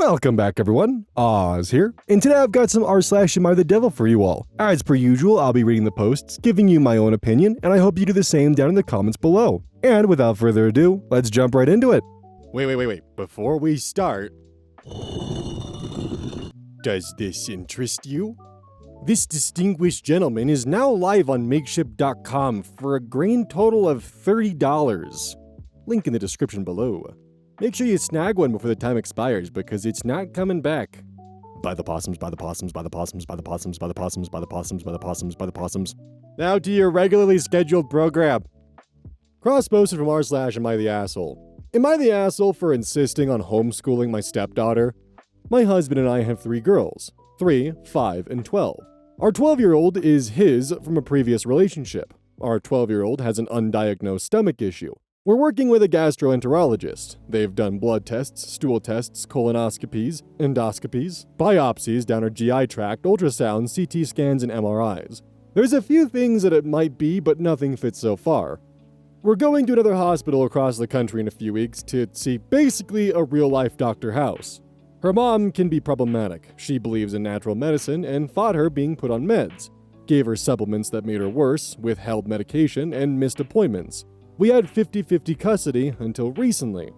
Welcome back, everyone. Oz here, and today I've got some r/AmITheDevil for you all. As per usual, I'll be reading the posts, giving you my own opinion, and I hope you do the same down in the comments below. And without further ado, let's jump right into it. Wait. Before we start, does this interest you? This distinguished gentleman is now live on Makeshift.com for a grand total of $30. Link in the description below. Make sure you snag one before the time expires because it's not coming back. By the possums, by the possums, by the possums, by the possums, by the possums, by the possums, by the possums, by the possums. Now to your regularly scheduled program. Cross-posted from r/AmITheAsshole. Am I the asshole for insisting on homeschooling my stepdaughter? My husband and I have 3 girls, 3, 5, and 12. Our 12-year-old is his from a previous relationship. Our 12-year-old has an undiagnosed stomach issue. We're working with a gastroenterologist. They've done blood tests, stool tests, colonoscopies, endoscopies, biopsies down our GI tract, ultrasounds, CT scans, and MRIs. There's a few things that it might be, but nothing fits so far. We're going to another hospital across the country in a few weeks to see basically a real-life Dr. House. Her mom can be problematic. She believes in natural medicine and fought her being put on meds. Gave her supplements that made her worse, withheld medication, and missed appointments. We had 50-50 custody until recently.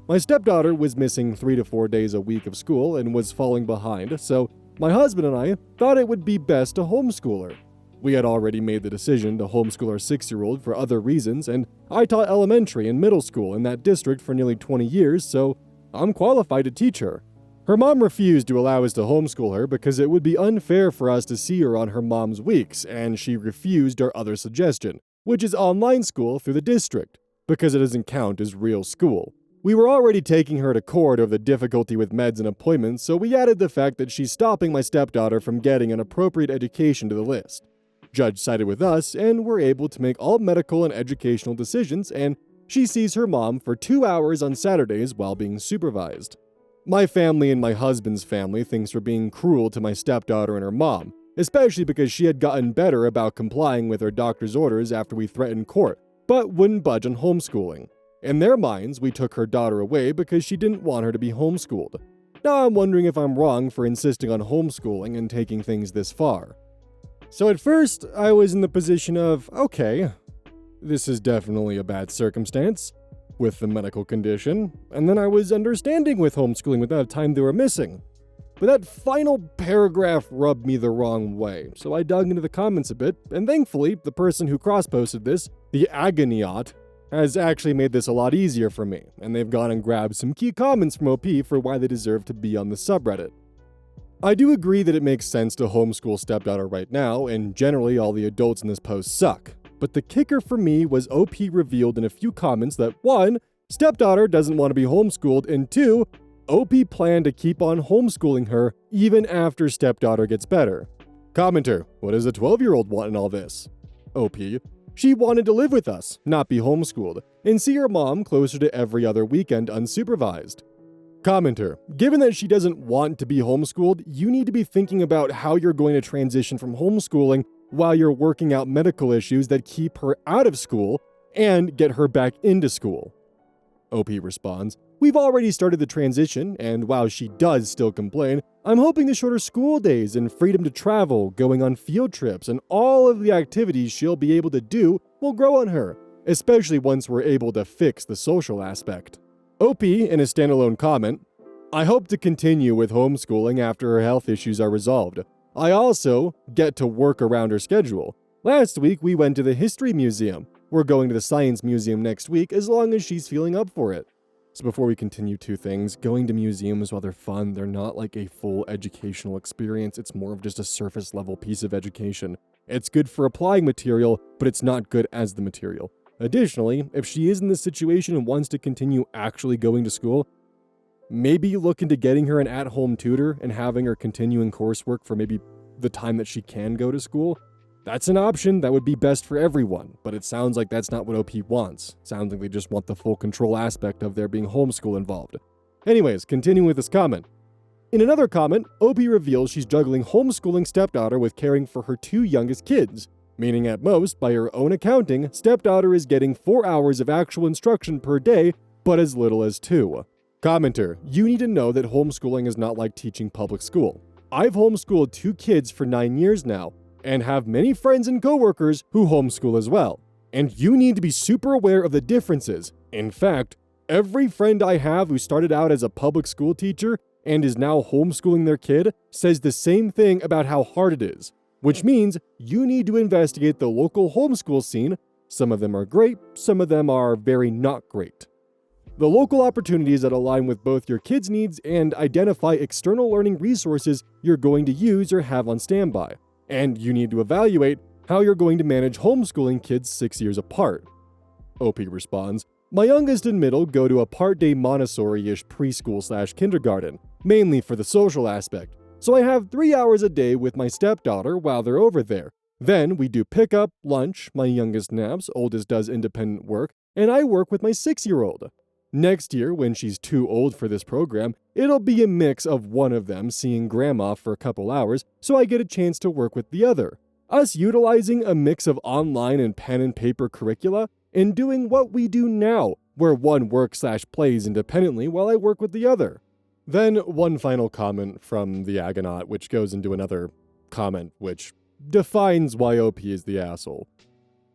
My stepdaughter was missing 3 to 4 days a week of school and was falling behind, so my husband and I thought it would be best to homeschool her. We had already made the decision to homeschool our 6-year-old for other reasons, and I taught elementary and middle school in that district for nearly 20 years, so I'm qualified to teach her. Her mom refused to allow us to homeschool her because it would be unfair for us to see her on her mom's weeks, and she refused our other suggestion, which is online school through the district, because it doesn't count as real school. We were already taking her to court over the difficulty with meds and appointments, so we added the fact that she's stopping my stepdaughter from getting an appropriate education to the list. Judge sided with us, and we're able to make all medical and educational decisions, and she sees her mom for 2 hours on Saturdays while being supervised. My family and my husband's family thinks we're being cruel to my stepdaughter and her mom, especially because she had gotten better about complying with her doctor's orders after we threatened court, but wouldn't budge on homeschooling. In their minds, we took her daughter away because she didn't want her to be homeschooled. Now I'm wondering if I'm wrong for insisting on homeschooling and taking things this far. So at first, I was in the position of, okay, this is definitely a bad circumstance with the medical condition, and then I was understanding with homeschooling without time they were missing. But that final paragraph rubbed me the wrong way, so I dug into the comments a bit, and thankfully, the person who cross-posted this, the Agoniot, has actually made this a lot easier for me, and they've gone and grabbed some key comments from OP for why they deserve to be on the subreddit. I do agree that it makes sense to homeschool stepdaughter right now, and generally all the adults in this post suck. But the kicker for me was OP revealed in a few comments that 1, stepdaughter doesn't want to be homeschooled, and 2, OP planned to keep on homeschooling her even after stepdaughter gets better. Commenter, what does a 12-year-old want in all this? OP, she wanted to live with us, not be homeschooled, and see her mom closer to every other weekend unsupervised. Commenter, given that she doesn't want to be homeschooled, you need to be thinking about how you're going to transition from homeschooling while you're working out medical issues that keep her out of school and get her back into school. OP responds, we've already started the transition, and while she does still complain, I'm hoping the shorter school days and freedom to travel, going on field trips, and all of the activities she'll be able to do will grow on her, especially once we're able to fix the social aspect. OP, in a standalone comment, I hope to continue with homeschooling after her health issues are resolved. I also get to work around her schedule. Last week, we went to the History Museum. We're going to the Science Museum next week as long as she's feeling up for it. So before we continue, 2 things. Going to museums, while they're fun, they're not like a full educational experience. It's more of just a surface level piece of education. It's good for applying material, but it's not good as the material. Additionally, if she is in this situation and wants to continue actually going to school, maybe look into getting her an at-home tutor and having her continuing coursework for maybe the time that she can go to school. That's an option that would be best for everyone, but it sounds like that's not what OP wants. Sounds like they just want the full control aspect of there being homeschool involved. Anyways, continuing with this comment. In another comment, OP reveals she's juggling homeschooling stepdaughter with caring for her 2 youngest kids, meaning at most, by her own accounting, stepdaughter is getting 4 hours of actual instruction per day, but as little as 2. Commenter, you need to know that homeschooling is not like teaching public school. I've homeschooled 2 kids for 9 years now, and have many friends and coworkers who homeschool as well. And you need to be super aware of the differences. In fact, every friend I have who started out as a public school teacher and is now homeschooling their kid says the same thing about how hard it is, which means you need to investigate the local homeschool scene. Some of them are great, some of them are very not great. The local opportunities that align with both your kids' needs and identify external learning resources you're going to use or have on standby. And you need to evaluate how you're going to manage homeschooling kids 6 years apart. OP responds, my youngest and middle go to a part-day Montessori-ish preschool/kindergarten, mainly for the social aspect. So I have 3 hours a day with my stepdaughter while they're over there. Then we do pickup, lunch, my youngest naps, oldest does independent work, and I work with my 6-year-old. Next year, when she's too old for this program, it'll be a mix of one of them seeing grandma for a couple hours, so I get a chance to work with the other. Us utilizing a mix of online and pen and paper curricula, and doing what we do now, where one works/plays independently while I work with the other. Then one final comment from the Agonaut, which goes into another comment, which defines why OP is the asshole.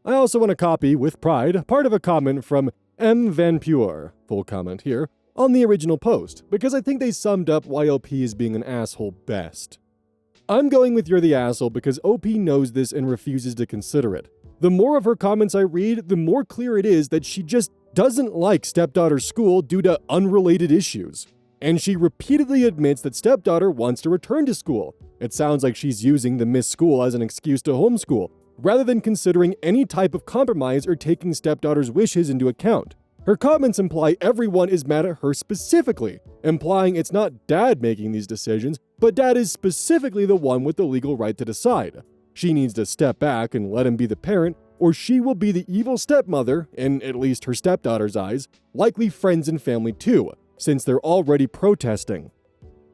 I also want to copy, with pride, part of a comment from M. Van Pure, full comment here, on the original post, because I think they summed up why OP is being an asshole best. I'm going with you're the asshole because OP knows this and refuses to consider it. The more of her comments I read, the more clear it is that she just doesn't like stepdaughter's school due to unrelated issues. And she repeatedly admits that stepdaughter wants to return to school. It sounds like she's using the missed school as an excuse to homeschool, rather than considering any type of compromise or taking stepdaughter's wishes into account. Her comments imply everyone is mad at her specifically, implying it's not dad making these decisions, but dad is specifically the one with the legal right to decide. She needs to step back and let him be the parent, or she will be the evil stepmother, in at least her stepdaughter's eyes, likely friends and family too, since they're already protesting.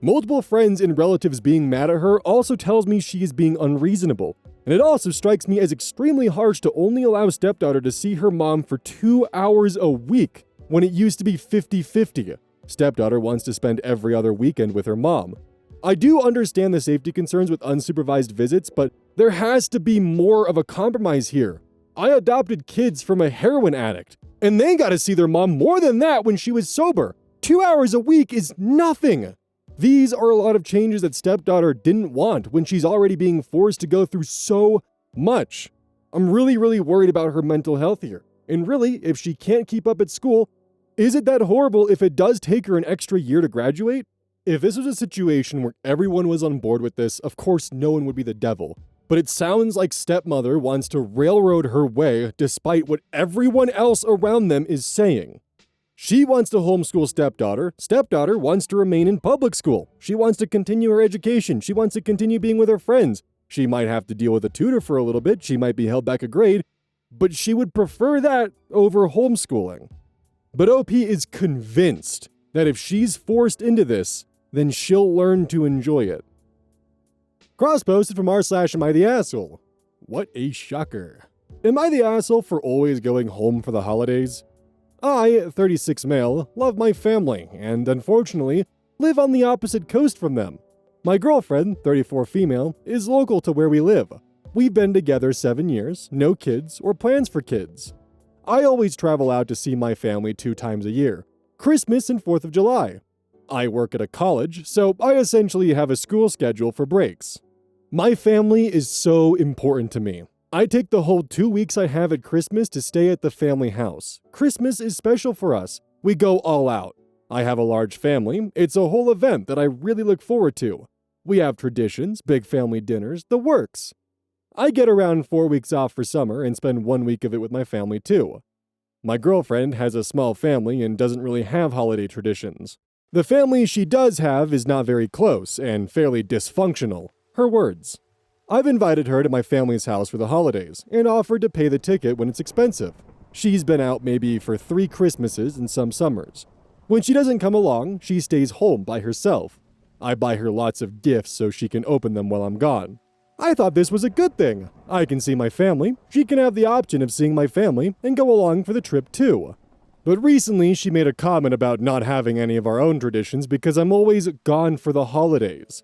Multiple friends and relatives being mad at her also tells me she is being unreasonable, and it also strikes me as extremely harsh to only allow stepdaughter to see her mom for 2 hours a week, when it used to be 50-50. Stepdaughter wants to spend every other weekend with her mom. I do understand the safety concerns with unsupervised visits, but there has to be more of a compromise here. I adopted kids from a heroin addict, and they got to see their mom more than that when she was sober. 2 hours a week is nothing. These are a lot of changes that stepdaughter didn't want when she's already being forced to go through so much. I'm really worried about her mental health here. And really, if she can't keep up at school, is it that horrible if it does take her an extra year to graduate? If this was a situation where everyone was on board with this, of course no one would be the devil. But it sounds like stepmother wants to railroad her way despite what everyone else around them is saying. She wants to homeschool stepdaughter. Stepdaughter wants to remain in public school. She wants to continue her education. She wants to continue being with her friends. She might have to deal with a tutor for a little bit. She might be held back a grade, but she would prefer that over homeschooling. But OP is convinced that if she's forced into this, then she'll learn to enjoy it. Cross posted from r/AmITheAsshole. What a shocker. Am I the asshole for always going home for the holidays? I, 36 male, love my family, and unfortunately, live on the opposite coast from them. My girlfriend, 34 female, is local to where we live. We've been together 7 years, no kids or plans for kids. I always travel out to see my family 2 times a year, Christmas and 4th of July. I work at a college, so I essentially have a school schedule for breaks. My family is so important to me. I take the whole 2 weeks I have at Christmas to stay at the family house. Christmas is special for us. We go all out. I have a large family. It's a whole event that I really look forward to. We have traditions, big family dinners, the works. I get around 4 weeks off for summer and spend 1 week of it with my family too. My girlfriend has a small family and doesn't really have holiday traditions. The family she does have is not very close and fairly dysfunctional. Her words. I've invited her to my family's house for the holidays and offered to pay the ticket when it's expensive. She's been out maybe for 3 Christmases and some summers. When she doesn't come along, she stays home by herself. I buy her lots of gifts so she can open them while I'm gone. I thought this was a good thing. I can see my family, she can have the option of seeing my family and go along for the trip too. But recently, she made a comment about not having any of our own traditions because I'm always gone for the holidays.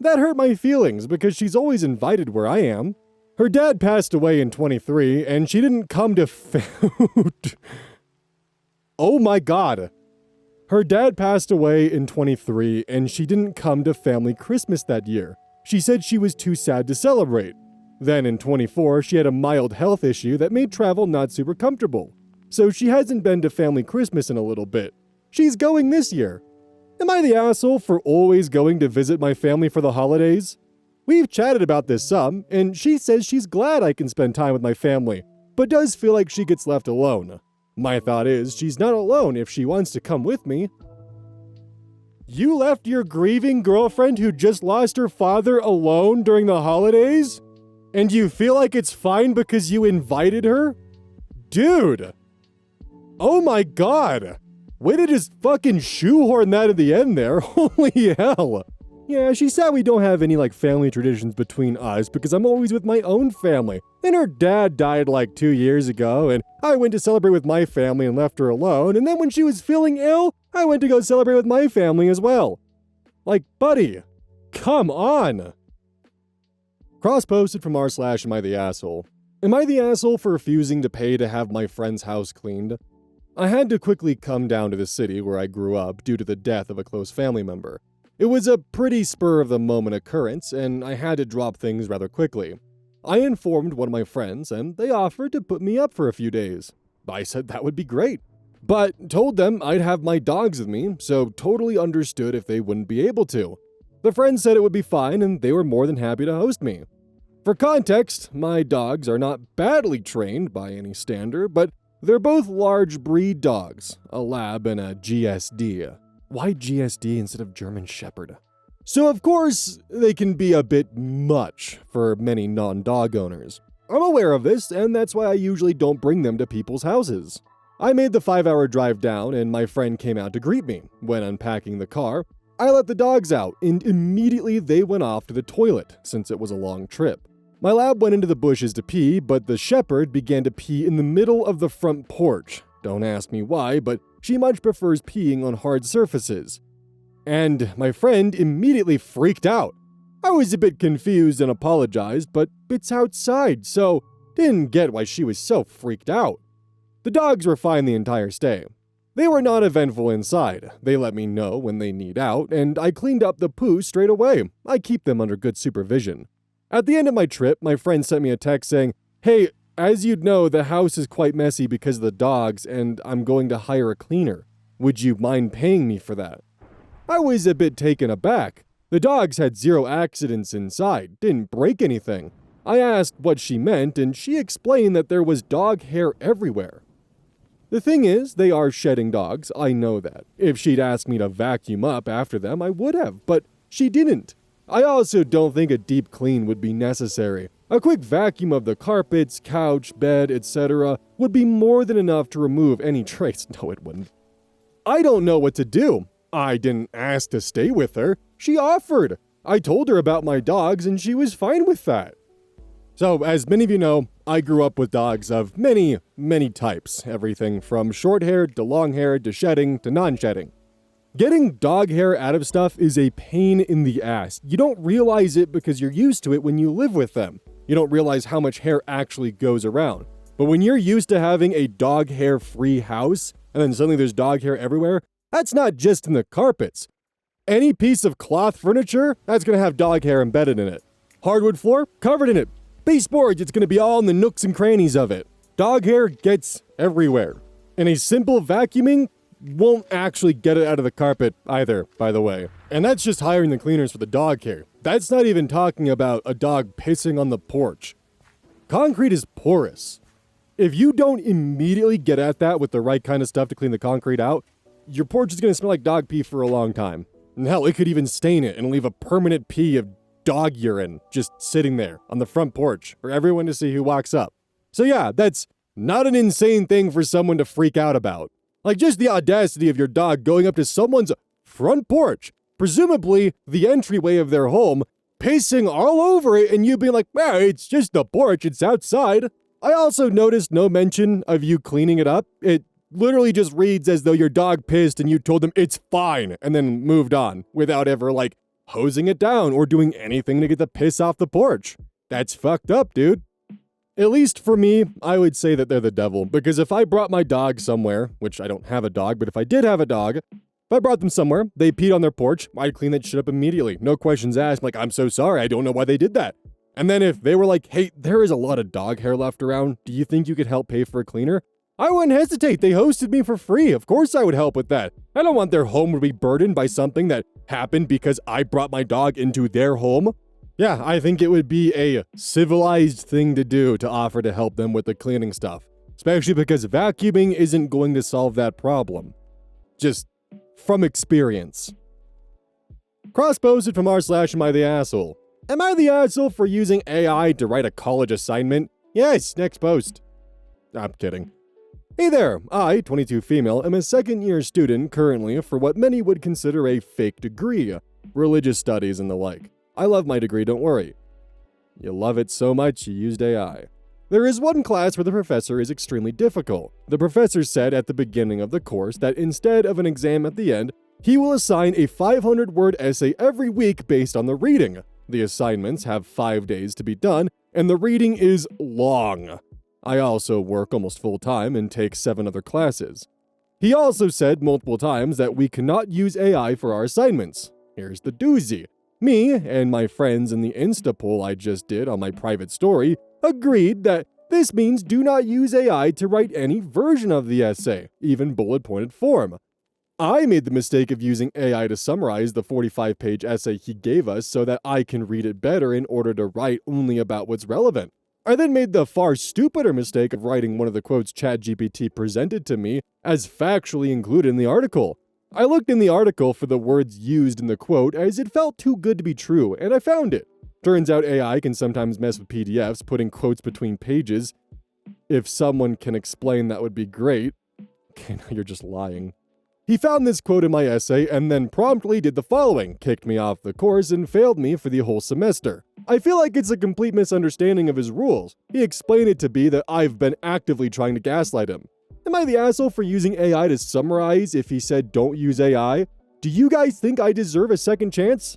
That hurt my feelings because she's always invited where I am. Her dad passed away in 23, and she didn't come to Oh my god. Her dad passed away in 23, and she didn't come to family Christmas that year. She said she was too sad to celebrate. Then in 24, she had a mild health issue that made travel not super comfortable. So she hasn't been to family Christmas in a little bit. She's going this year. Am I the asshole for always going to visit my family for the holidays? We've chatted about this some, and she says she's glad I can spend time with my family, but does feel like she gets left alone. My thought is she's not alone if she wants to come with me. You left your grieving girlfriend who just lost her father alone during the holidays? And you feel like it's fine because you invited her? Dude! Oh my god! Way to just fucking shoehorn that at the end there, holy hell! Yeah, she said we don't have any family traditions between us because I'm always with my own family. And her dad died 2 years ago, and I went to celebrate with my family and left her alone, and then when she was feeling ill, I went to go celebrate with my family as well. Buddy, come on! Cross-posted from r/AmITheAsshole. Am I the asshole for refusing to pay to have my friend's house cleaned? I had to quickly come down to the city where I grew up due to the death of a close family member. It was a pretty spur-of-the-moment occurrence, and I had to drop things rather quickly. I informed one of my friends, and they offered to put me up for a few days. I said that would be great, but told them I'd have my dogs with me, so totally understood if they wouldn't be able to. The friends said it would be fine, and they were more than happy to host me. For context, my dogs are not badly trained by any standard, but they're both large breed dogs, a lab and a GSD. Why GSD instead of German Shepherd? So of course, they can be a bit much for many non-dog owners. I'm aware of this, and that's why I usually don't bring them to people's houses. I made the 5-hour drive down, and my friend came out to greet me. When unpacking the car, I let the dogs out, and immediately they went off to the toilet, since it was a long trip. My lab went into the bushes to pee, but the shepherd began to pee in the middle of the front porch. Don't ask me why, but she much prefers peeing on hard surfaces. And my friend immediately freaked out. I was a bit confused and apologized, but it's outside, so didn't get why she was so freaked out. The dogs were fine the entire stay. They were not eventful inside. They let me know when they need out, and I cleaned up the poo straight away. I keep them under good supervision. At the end of my trip, my friend sent me a text saying, "Hey, as you'd know, the house is quite messy because of the dogs, and I'm going to hire a cleaner. Would you mind paying me for that?" I was a bit taken aback. The dogs had 0 accidents inside, didn't break anything. I asked what she meant, and she explained that there was dog hair everywhere. The thing is, they are shedding dogs, I know that. If she'd asked me to vacuum up after them, I would have, but she didn't. I also don't think a deep clean would be necessary. A quick vacuum of the carpets, couch, bed, etc. would be more than enough to remove any trace. No, it wouldn't. I don't know what to do. I didn't ask to stay with her. She offered. I told her about my dogs, and she was fine with that. So, as many of you know, I grew up with dogs of many, many types. Everything from short-haired to long-haired to shedding to non-shedding. Getting dog hair out of stuff is a pain in the ass. You don't realize it because you're used to it when you live with them. You don't realize how much hair actually goes around. But when you're used to having a dog hair-free house, and then suddenly there's dog hair everywhere, that's not just in the carpets. Any piece of cloth furniture, that's going to have dog hair embedded in it. Hardwood floor, covered in it. Baseboards, it's going to be all in the nooks and crannies of it. Dog hair gets everywhere. And a simple vacuuming won't actually get it out of the carpet either, by the way. And that's just hiring the cleaners for the dog hair. That's not even talking about a dog pissing on the porch. Concrete is porous. If you don't immediately get at that with the right kind of stuff to clean the concrete out, your porch is going to smell like dog pee for a long time. And hell, it could even stain it and leave a permanent pee of dog urine just sitting there on the front porch for everyone to see who walks up. So yeah, that's not an insane thing for someone to freak out about. Just the audacity of your dog going up to someone's front porch, presumably the entryway of their home, pissing all over it, and you being like, "Well, it's just the porch, it's outside." I also noticed no mention of you cleaning it up. It literally just reads as though your dog pissed and you told them it's fine and then moved on without ever, like, hosing it down or doing anything to get the piss off the porch. That's fucked up, dude. At least for me, I would say that they're the devil, because if I brought my dog somewhere, which I don't have a dog, but if I did have a dog, if I brought them somewhere, they peed on their porch, I'd clean that shit up immediately. No questions asked, like, I'm so sorry, I don't know why they did that. And then if they were like, hey, there is a lot of dog hair left around, do you think you could help pay for a cleaner? I wouldn't hesitate, they hosted me for free, of course I would help with that. I don't want their home to be burdened by something that happened because I brought my dog into their home. Yeah, I think it would be a civilized thing to do to offer to help them with the cleaning stuff. Especially because vacuuming isn't going to solve that problem. Just from experience. Cross-posted from r/AmITheAsshole. Am I the asshole for using AI to write a college assignment? Yes, next post. I'm kidding. Hey there, I, 22 female, am a second-year student currently for what many would consider a fake degree, religious studies and the like. I love my degree, don't worry. You love it so much, you used AI. There is one class where the professor is extremely difficult. The professor said at the beginning of the course that instead of an exam at the end, he will assign a 500-word essay every week based on the reading. The assignments have 5 days to be done, and the reading is long. I also work almost full-time and take 7 other classes. He also said multiple times that we cannot use AI for our assignments. Here's the doozy. Me and my friends in the Insta poll I just did on my private story agreed that this means do not use AI to write any version of the essay, even bullet-pointed form. I made the mistake of using AI to summarize the 45-page essay he gave us so that I can read it better in order to write only about what's relevant. I then made the far stupider mistake of writing one of the quotes ChatGPT presented to me as factually included in the article. I looked in the article for the words used in the quote as it felt too good to be true, and I found it. Turns out AI can sometimes mess with PDFs, putting quotes between pages. If someone can explain, that would be great. Okay, now you're just lying. He found this quote in my essay and then promptly did the following, kicked me off the course and failed me for the whole semester. I feel like it's a complete misunderstanding of his rules. He explained it to be that I've been actively trying to gaslight him. Am I the asshole for using AI to summarize if he said don't use AI? Do you guys think I deserve a second chance?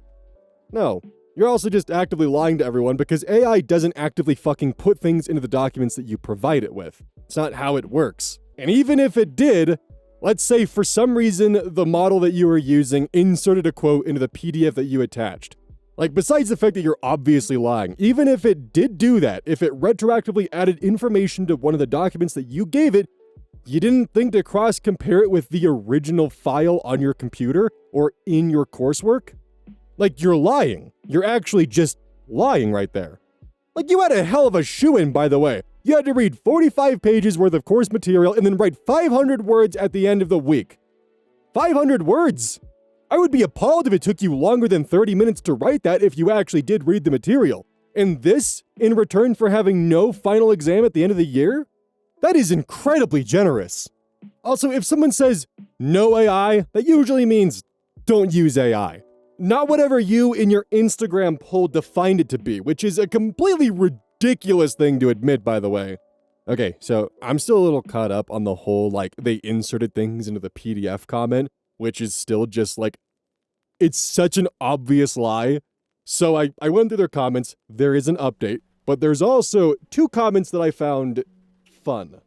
No. You're also just actively lying to everyone because AI doesn't actively fucking put things into the documents that you provide it with. It's not how it works. And even if it did, let's say for some reason the model that you were using inserted a quote into the PDF that you attached. Like, besides the fact that you're obviously lying, even if it did do that, if it retroactively added information to one of the documents that you gave it, you didn't think to cross-compare it with the original file on your computer or in your coursework? Like, you're lying. You're actually just lying right there. Like, you had a hell of a shoo-in, by the way. You had to read 45 pages worth of course material and then write 500 words at the end of the week. 500 words! I would be appalled if it took you longer than 30 minutes to write that if you actually did read the material. And this, in return for having no final exam at the end of the year? That is incredibly generous. Also, if someone says, no AI, that usually means don't use AI. Not whatever you in your Instagram poll defined it to be, which is a completely ridiculous thing to admit, by the way. Okay, so I'm still a little caught up on the whole, like, they inserted things into the PDF comment, which is still just, like, it's such an obvious lie. So I went through their comments, there is an update, but there's also 2 comments that I found fun.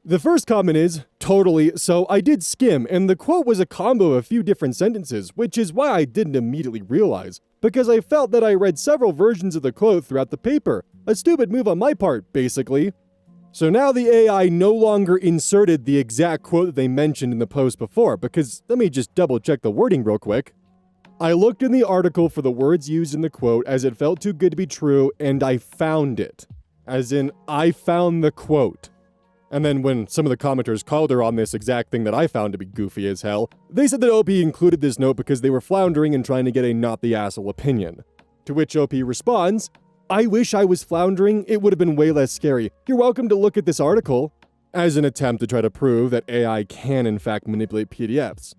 The first comment is, totally, so I did skim, and the quote was a combo of a few different sentences, which is why I didn't immediately realize, because I felt that I read several versions of the quote throughout the paper. A stupid move on my part, basically. So now the AI no longer inserted the exact quote that they mentioned in the post before, because let me just double check the wording real quick. I looked in the article for the words used in the quote as it felt too good to be true, and I found it. As in, I found the quote. And then when some of the commenters called her on this exact thing that I found to be goofy as hell, they said that OP included this note because they were floundering and trying to get a not the asshole opinion. To which OP responds, I wish I was floundering, it would have been way less scary. You're welcome to look at this article, as an attempt to try to prove that AI can in fact manipulate PDFs.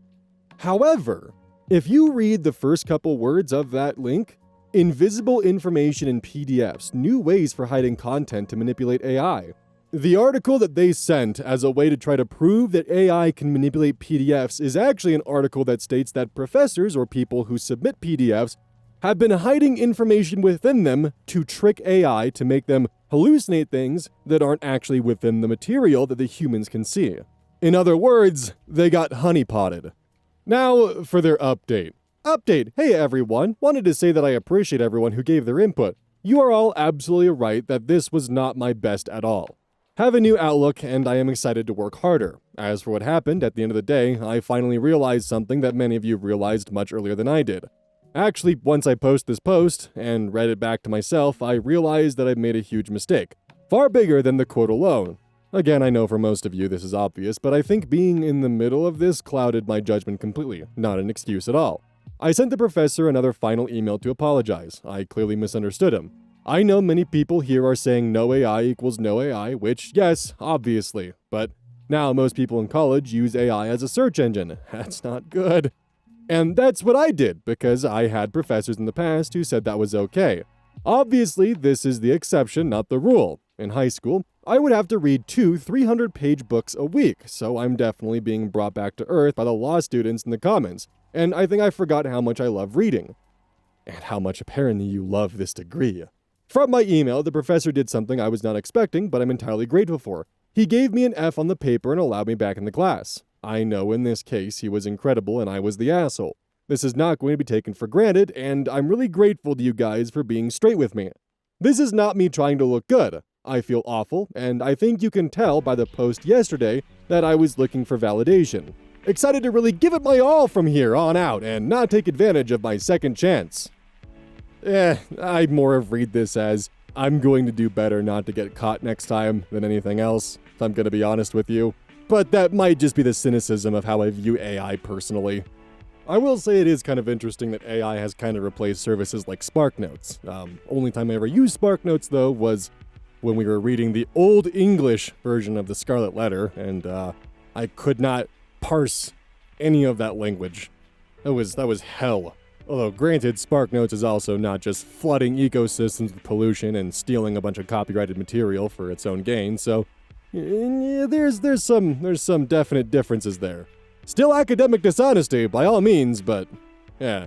However, if you read the first couple words of that link, invisible information in PDFs, new ways for hiding content to manipulate AI. The article that they sent as a way to try to prove that AI can manipulate PDFs is actually an article that states that professors or people who submit PDFs have been hiding information within them to trick AI to make them hallucinate things that aren't actually within the material that the humans can see. In other words, they got honeypotted. Now for their update. Hey everyone, wanted to say that I appreciate everyone who gave their input. You are all absolutely right that this was not my best at all. Have a new outlook and I am excited to work harder. As for what happened, at the end of the day, I finally realized something that many of you realized much earlier than I did. Actually, once I post this post and read it back to myself, I realized that I've made a huge mistake. Far bigger than the quote alone. Again, I know for most of you this is obvious, but I think being in the middle of this clouded my judgment completely, not an excuse at all. I sent the professor another final email to apologize. I clearly misunderstood him. I know many people here are saying no AI equals no AI, which, yes, obviously, but now most people in college use AI as a search engine. That's not good. And that's what I did, because I had professors in the past who said that was okay. Obviously, this is the exception, not the rule. In high school, I would have to read 2 300-page books a week, so I'm definitely being brought back to earth by the law students in the comments, and I think I forgot how much I love reading. And how much apparently you love this degree. From my email, the professor did something I was not expecting, but I'm entirely grateful for. He gave me an F on the paper and allowed me back in the class. I know in this case he was incredible and I was the asshole. This is not going to be taken for granted, and I'm really grateful to you guys for being straight with me. This is not me trying to look good. I feel awful, and I think you can tell by the post yesterday that I was looking for validation. Excited to really give it my all from here on out and not take advantage of my second chance. I'd more of read this as, I'm going to do better not to get caught next time than anything else, if I'm going to be honest with you. But that might just be the cynicism of how I view AI personally. I will say it is kind of interesting that AI has kind of replaced services like SparkNotes. Only time I ever used SparkNotes, though, was when we were reading the Old English version of the Scarlet Letter, and I could not parse any of that language. That was hell. Although, granted, SparkNotes is also not just flooding ecosystems with pollution and stealing a bunch of copyrighted material for its own gain, so yeah, there's some definite differences there. Still academic dishonesty, by all means, but yeah.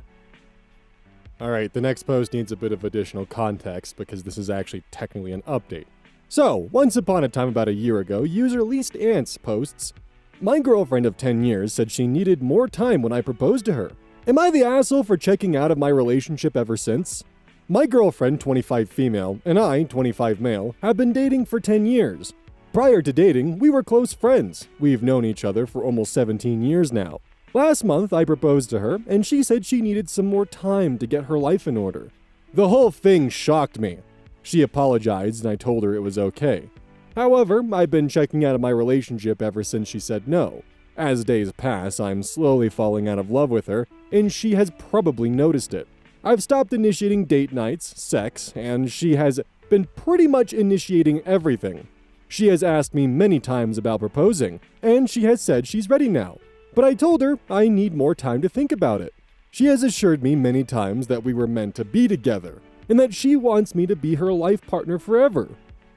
Alright, the next post needs a bit of additional context because this is actually technically an update. So, once upon a time about a year ago, user Least Ants posts, my girlfriend of 10 years said she needed more time when I proposed to her. Am I the asshole for checking out of my relationship ever since? My girlfriend, 25 female, and I, 25 male, have been dating for 10 years. Prior to dating, we were close friends. We've known each other for almost 17 years now. Last month, I proposed to her, and she said she needed some more time to get her life in order. The whole thing shocked me. She apologized, and I told her it was okay. However, I've been checking out of my relationship ever since she said no. As days pass, I'm slowly falling out of love with her, and she has probably noticed it. I've stopped initiating date nights, sex, and she has been pretty much initiating everything. She has asked me many times about proposing, and she has said she's ready now. But I told her I need more time to think about it. She has assured me many times that we were meant to be together, and that she wants me to be her life partner forever.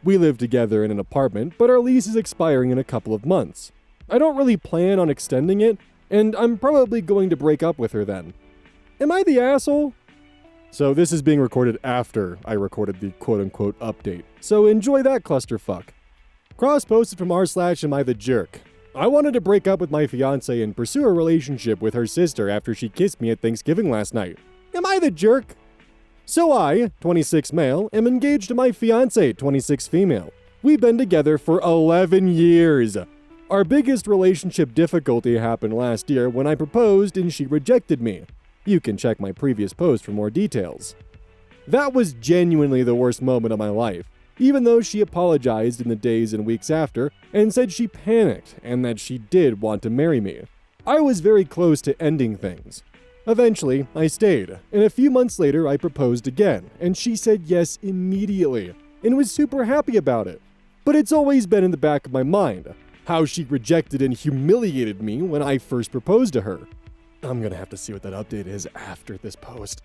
We live together in an apartment, but our lease is expiring in a couple of months. I don't really plan on extending it, and I'm probably going to break up with her then. Am I the asshole? So this is being recorded after I recorded the quote-unquote update, so enjoy that clusterfuck. Cross-posted from r/AmITheJerk. I wanted to break up with my fiancé and pursue a relationship with her sister after she kissed me at Thanksgiving last night. Am I the jerk? So I, 26 male, am engaged to my fiancé, 26 female. We've been together for 11 years. Our biggest relationship difficulty happened last year when I proposed and she rejected me. You can check my previous post for more details. That was genuinely the worst moment of my life, even though she apologized in the days and weeks after and said she panicked and that she did want to marry me. I was very close to ending things. Eventually, I stayed, and a few months later I proposed again, and she said yes immediately, and was super happy about it. But it's always been in the back of my mind, how she rejected and humiliated me when I first proposed to her. I'm gonna have to see what that update is after this post.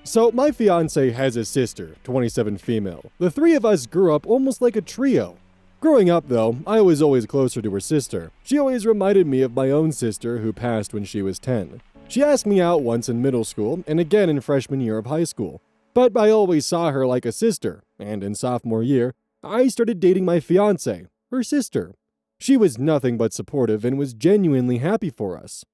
So, my fiancé has a sister, 27 female. The three of us grew up almost like a trio. Growing up, though, I was always closer to her sister. She always reminded me of my own sister who passed when she was 10. She asked me out once in middle school and again in freshman year of high school. But I always saw her like a sister, and in sophomore year, I started dating my fiancé, her sister. She was nothing but supportive and was genuinely happy for us.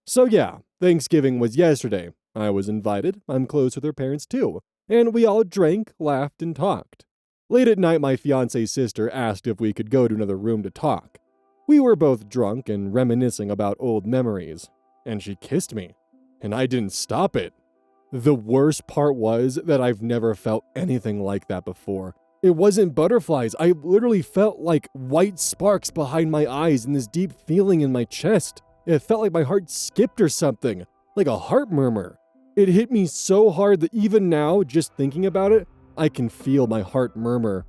So yeah, Thanksgiving was yesterday. I was invited, I'm close with her parents too, and we all drank, laughed, and talked. Late at night, my fiancé's sister asked if we could go to another room to talk. We were both drunk and reminiscing about old memories, and she kissed me, and I didn't stop it. The worst part was that I've never felt anything like that before. It wasn't butterflies, I literally felt like white sparks behind my eyes and this deep feeling in my chest. It felt like my heart skipped or something, like a heart murmur. It hit me so hard that even now, just thinking about it, I can feel my heart murmur.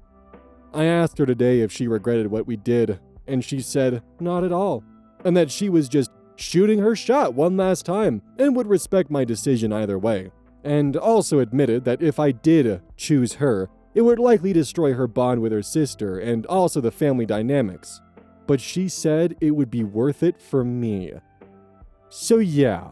I asked her today if she regretted what we did, and she said not at all, and that she was just shooting her shot one last time and would respect my decision either way, and also admitted that if I did choose her, it would likely destroy her bond with her sister and also the family dynamics. But she said it would be worth it for me. So yeah,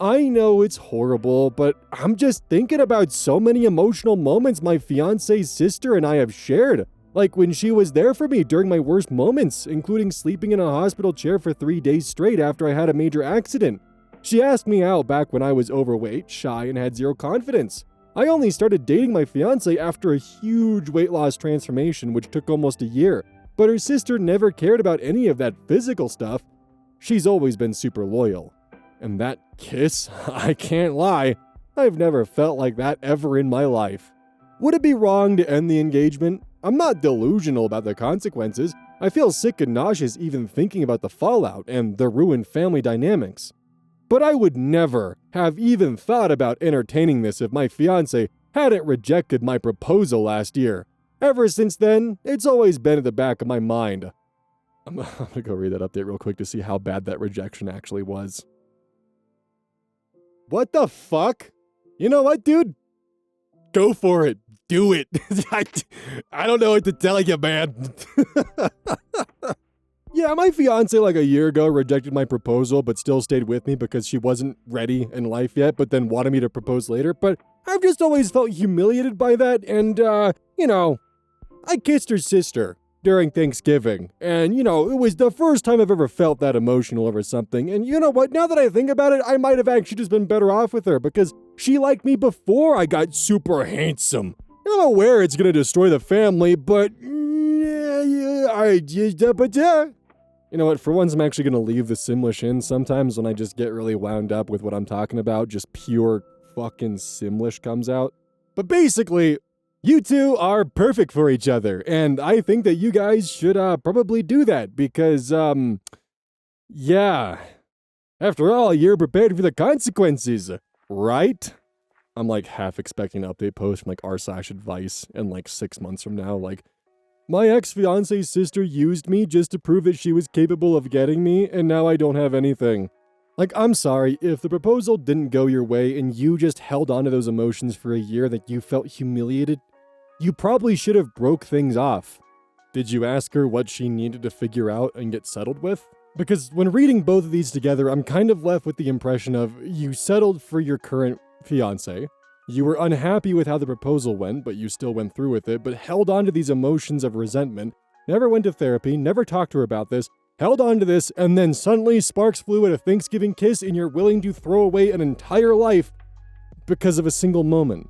I know it's horrible, but I'm just thinking about so many emotional moments my fiancé's sister and I have shared. Like when she was there for me during my worst moments, including sleeping in a hospital chair for 3 days straight after I had a major accident. She asked me out back when I was overweight, shy, and had zero confidence. I only started dating my fiancé after a huge weight loss transformation, which took almost a year. But her sister never cared about any of that physical stuff. She's always been super loyal. And that kiss, I can't lie, I've never felt like that ever in my life. Would it be wrong to end the engagement? I'm not delusional about the consequences. I feel sick and nauseous even thinking about the fallout and the ruined family dynamics. But I would never have even thought about entertaining this if my fiancé hadn't rejected my proposal last year. Ever since then, it's always been at the back of my mind. I'm gonna go read that update real quick to see how bad that rejection actually was. What the fuck? You know what, dude? Go for it. Do it. I don't know what to tell you, man. Yeah, my fiance like a year ago rejected my proposal but still stayed with me because she wasn't ready in life yet, but then wanted me to propose later. But I've just always felt humiliated by that, and, I kissed her sister during Thanksgiving, and, it was the first time I've ever felt that emotional over something, and you know what, now that I think about it, I might have actually just been better off with her, because she liked me before I got super handsome. I'm aware it's gonna destroy the family, but, you know what, for once I'm actually gonna leave the Simlish in sometimes when I just get really wound up with what I'm talking about, just pure fucking Simlish comes out. But basically, you two are perfect for each other, and I think that you guys should probably do that because, yeah. After all, you're prepared for the consequences, right? I'm like half expecting an update post from like r/advice in like 6 months from now, like, my ex-fiance's sister used me just to prove that she was capable of getting me, and now I don't have anything. Like, I'm sorry, if the proposal didn't go your way and you just held on to those emotions for a year that you felt humiliated, you probably should have broke things off. Did you ask her what she needed to figure out and get settled with? Because when reading both of these together, I'm kind of left with the impression of you settled for your current fiancé, you were unhappy with how the proposal went, but you still went through with it, but held on to these emotions of resentment, never went to therapy, never talked to her about this, held on to this, and then suddenly sparks flew at a Thanksgiving kiss and you're willing to throw away an entire life because of a single moment.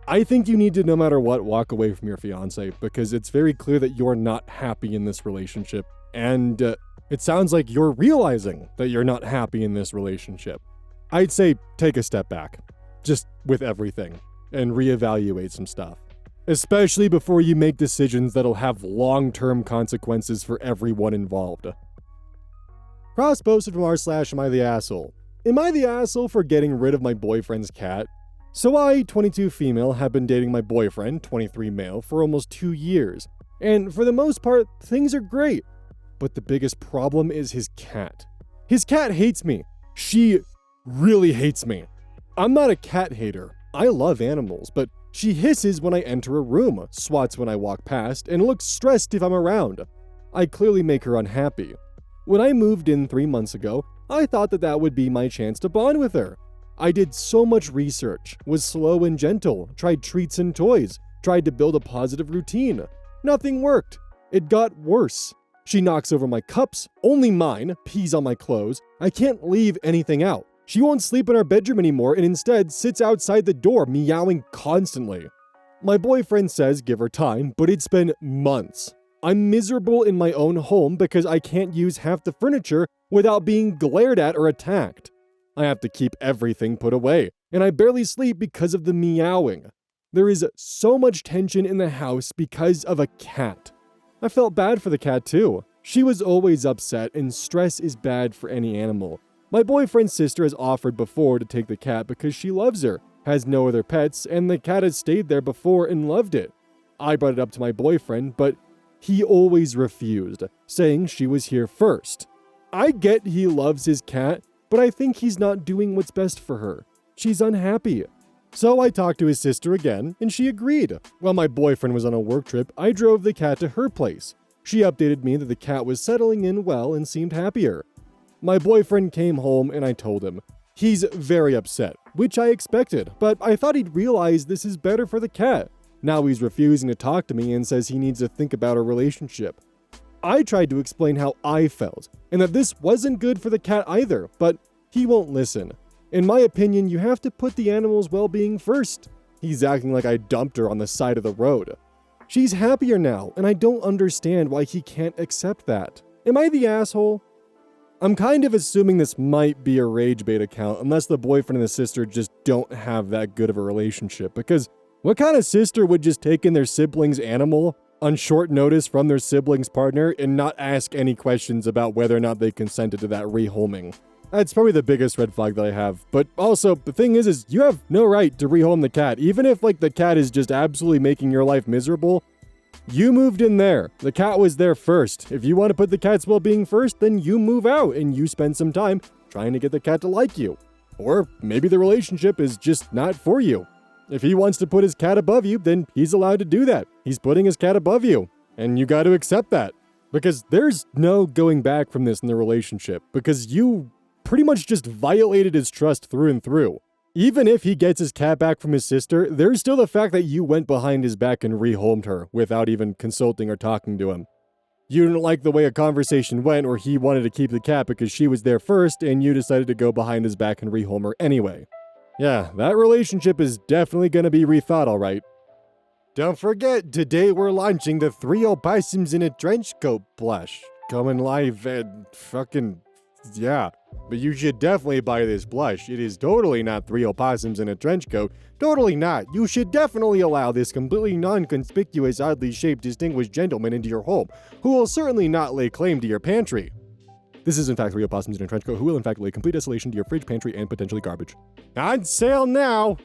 I think you need to, no matter what, walk away from your fiancé because it's very clear that you're not happy in this relationship. And it sounds like you're realizing that you're not happy in this relationship. I'd say take a step back, just with everything, and reevaluate some stuff. Especially before you make decisions that'll have long-term consequences for everyone involved. Cross posted from r/AmITheAsshole. Am I the asshole for getting rid of my boyfriend's cat? So I, 22 female, have been dating my boyfriend, 23 male, for almost 2 years. And for the most part, things are great. But the biggest problem is his cat. His cat hates me. She really hates me. I'm not a cat hater. I love animals, but She hisses when I enter a room, swats when I walk past, and looks stressed if I'm around. I clearly make her unhappy. When I moved in 3 months ago, I thought that would be my chance to bond with her. I did so much research, was slow and gentle, tried treats and toys, tried to build a positive routine. Nothing worked. It got worse. She knocks over my cups, only mine, pees on my clothes. I can't leave anything out. She won't sleep in our bedroom anymore and instead sits outside the door meowing constantly. My boyfriend says give her time, but it's been months. I'm miserable in my own home because I can't use half the furniture without being glared at or attacked. I have to keep everything put away, and I barely sleep because of the meowing. There is so much tension in the house because of a cat. I felt bad for the cat too. She was always upset, and stress is bad for any animal. My boyfriend's sister has offered before to take the cat because she loves her, has no other pets, and the cat has stayed there before and loved it. I brought it up to my boyfriend, but he always refused, saying she was here first. I get he loves his cat, but I think he's not doing what's best for her. She's unhappy. So I talked to his sister again, and she agreed. While my boyfriend was on a work trip, I drove the cat to her place. She updated me that the cat was settling in well and seemed happier. My boyfriend came home and I told him. He's very upset, which I expected, but I thought he'd realize this is better for the cat. Now he's refusing to talk to me and says he needs to think about a relationship. I tried to explain how I felt, and that this wasn't good for the cat either, but he won't listen. In my opinion, you have to put the animal's well-being first. He's acting like I dumped her on the side of the road. She's happier now, and I don't understand why he can't accept that. Am I the asshole? I'm kind of assuming this might be a rage bait account unless the boyfriend and the sister just don't have that good of a relationship, because what kind of sister would just take in their sibling's animal on short notice from their sibling's partner and not ask any questions about whether or not they consented to that rehoming? That's probably the biggest red flag that I have. But also, the thing is you have no right to rehome the cat. Even if, the cat is just absolutely making your life miserable, you moved in there. The cat was there first. If you want to put the cat's well-being first, then you move out and you spend some time trying to get the cat to like you. Or maybe the relationship is just not for you. If he wants to put his cat above you, then he's allowed to do that. He's putting his cat above you, and you got to accept that. Because there's no going back from this in the relationship, because you pretty much just violated his trust through and through. Even if he gets his cat back from his sister, there's still the fact that you went behind his back and rehomed her without even consulting or talking to him. You didn't like the way a conversation went, or he wanted to keep the cat because she was there first, and you decided to go behind his back and rehome her anyway. Yeah, that relationship is definitely going to be rethought, alright. Don't forget, today we're launching the 3 opossums in a trench coat blush. Coming live and yeah. But you should definitely buy this blush. It is totally not 3 opossums in a trench coat. Totally not. You should definitely allow this completely non-conspicuous, oddly shaped, distinguished gentleman into your home, who will certainly not lay claim to your pantry. This is in fact 3 opossums in a trench coat who will in fact lay complete desolation to your fridge, pantry, and potentially garbage. On sale now!